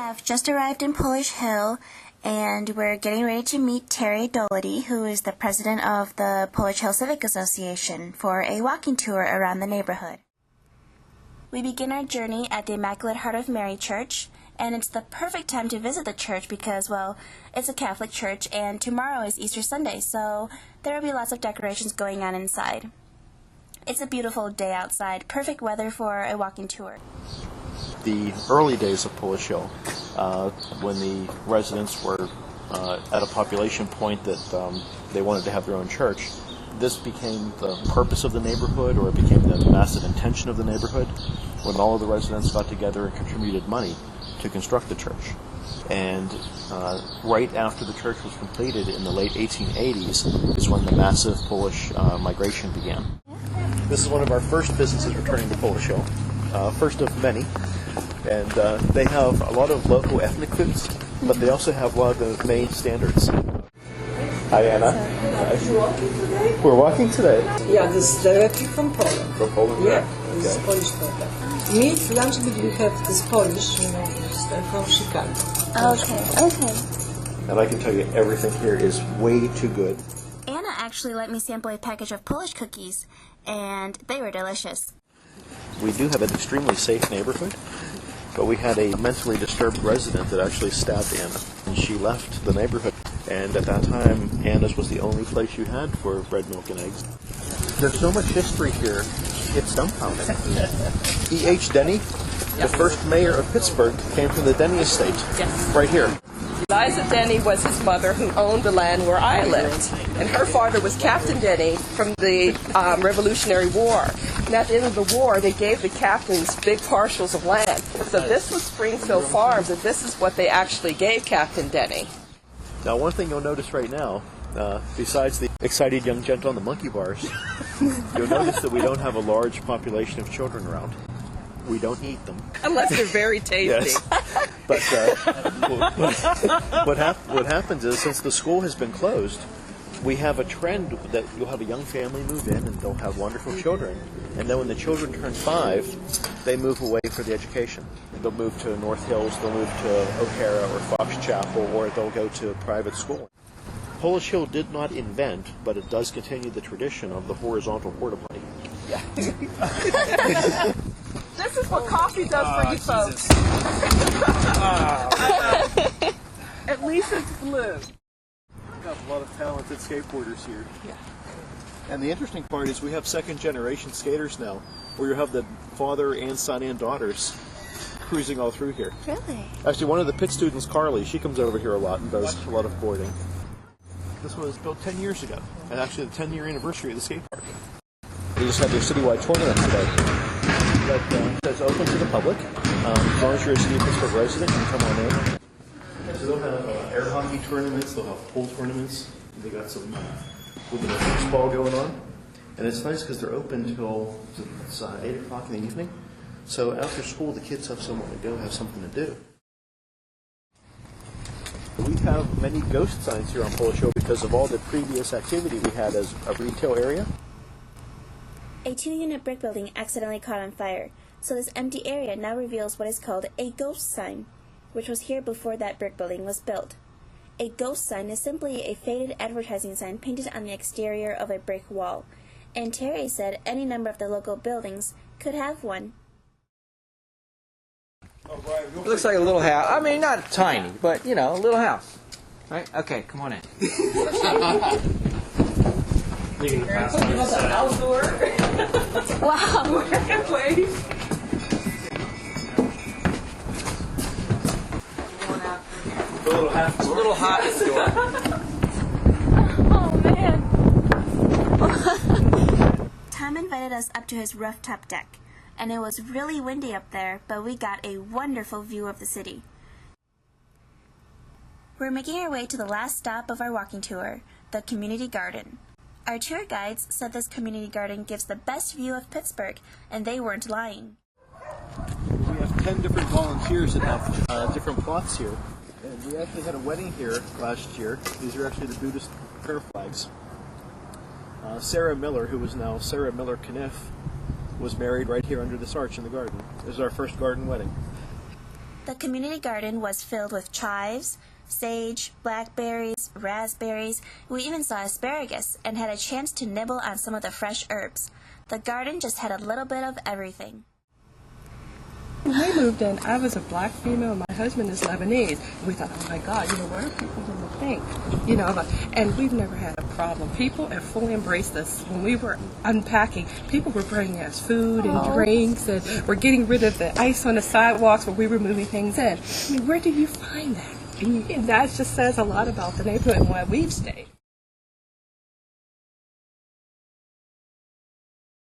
have just arrived in Polish Hill, and we're getting ready to meet Terry Doherty, who is the president of the Polish Hill Civic Association, for a walking tour around the neighborhood. We begin our journey at the Immaculate Heart of Mary Church, and it's the perfect time to visit the church because, well, it's a Catholic church, and tomorrow is Easter Sunday, so there will be lots of decorations going on inside. It's a beautiful day outside, perfect weather for a walking tour. The early days of Polish Hill, when the residents were at a population point that they wanted to have their own church, this became the purpose of the neighborhood, or it became the massive intention of the neighborhood, when all of the residents got together and contributed money to construct the church. And right after the church was completed in the late 1880s is when the massive Polish migration began. This is one of our first businesses returning to Polish Hill, first of many. And they have a lot of local ethnic foods, but they also have a lot of the main standards. Hi, Anna. Hi. You walking today? We're walking today. Yeah, this is directly from Poland. From Poland? Yeah, this is Polish product. Meat, lunch, we have this Polish, from Chicago. Okay. And I can tell you everything here is way too good. Anna actually let me sample a package of Polish cookies, and they were delicious. We do have an extremely safe neighborhood, but we had a mentally disturbed resident that actually stabbed Anna, and she left the neighborhood. And at that time, Anna's was the only place you had for bread, milk, and eggs. There's so much history here, it's dumbfounding. E.H. Denny, the first mayor of Pittsburgh, came from the Denny estate, right here. Eliza Denny was his mother, who owned the land where I lived. And her father was Captain Denny from the Revolutionary War. And at the end of the war, they gave the captains big parcels of land. So this was Springfield Farms, and this is what they actually gave Captain Denny. Now, one thing you'll notice right now, besides the excited young gent on the monkey bars, you'll notice that we don't have a large population of children around. We don't eat them. Unless they're very tasty. Yes. But what happens is, since the school has been closed, we have a trend that you'll have a young family move in and they'll have wonderful children. And then when the children turn 5, they move away for the education. They'll move to North Hills, they'll move to O'Hara or Fox Chapel, or they'll go to private school. Polish Hill did not invent, but it does continue the tradition of the horizontal porta potty. This is what coffee does for you folks. At least it's blue. We have a lot of talented skateboarders here. Yeah. And the interesting part is we have second-generation skaters now, where you have the father and son and daughters cruising all through here. Really? Actually, one of the Pitt students, Carly, she comes over here a lot and does a lot of boarding. This one was built 10 years ago, and actually the 10-year anniversary of the skate park. They just had their citywide tournament today. But it's open to the public. As long as you're a City of Pittsburgh resident, you can come on in. So they'll have air hockey tournaments, they'll have pool tournaments. They got some with the baseball going on. And it's nice because they're open till 8 o'clock in the evening. So after school, the kids have somewhere to go, have something to do. We have many ghost signs here on Polish Hill because of all the previous activity we had as a retail area. A 2-unit brick building accidentally caught on fire, so this empty area now reveals what is called a ghost sign, which was here before that brick building was built. A ghost sign is simply a faded advertising sign painted on the exterior of a brick wall, and Terry said any number of the local buildings could have one. It looks like a little house. I mean, not tiny, but, you know, a little house. Right? Okay, come on in. Outdoor. Wow! Wait. It's a little hot at the door. Oh, man! Tom invited us up to his rooftop deck, and it was really windy up there, but we got a wonderful view of the city. We're making our way to the last stop of our walking tour, the community garden. Our tour guides said this community garden gives the best view of Pittsburgh, and they weren't lying. We have 10 different volunteers that have different plots here. And we actually had a wedding here last year. These are actually the Buddhist prayer flags. Sarah Miller, who is now Sarah Miller Kniff, was married right here under this arch in the garden. This is our first garden wedding. The community garden was filled with chives, sage, blackberries, raspberries. We even saw asparagus and had a chance to nibble on some of the fresh herbs. The garden just had a little bit of everything. When we moved in, I was a black female, my husband is Lebanese. We thought, oh my God, what are people going to think? And we've never had a problem. People have fully embraced us. When we were unpacking, people were bringing us food and drinks, and we're getting rid of the ice on the sidewalks where we were moving things in. I mean, where do you find that? And that just says a lot about the neighborhood and why we've stayed.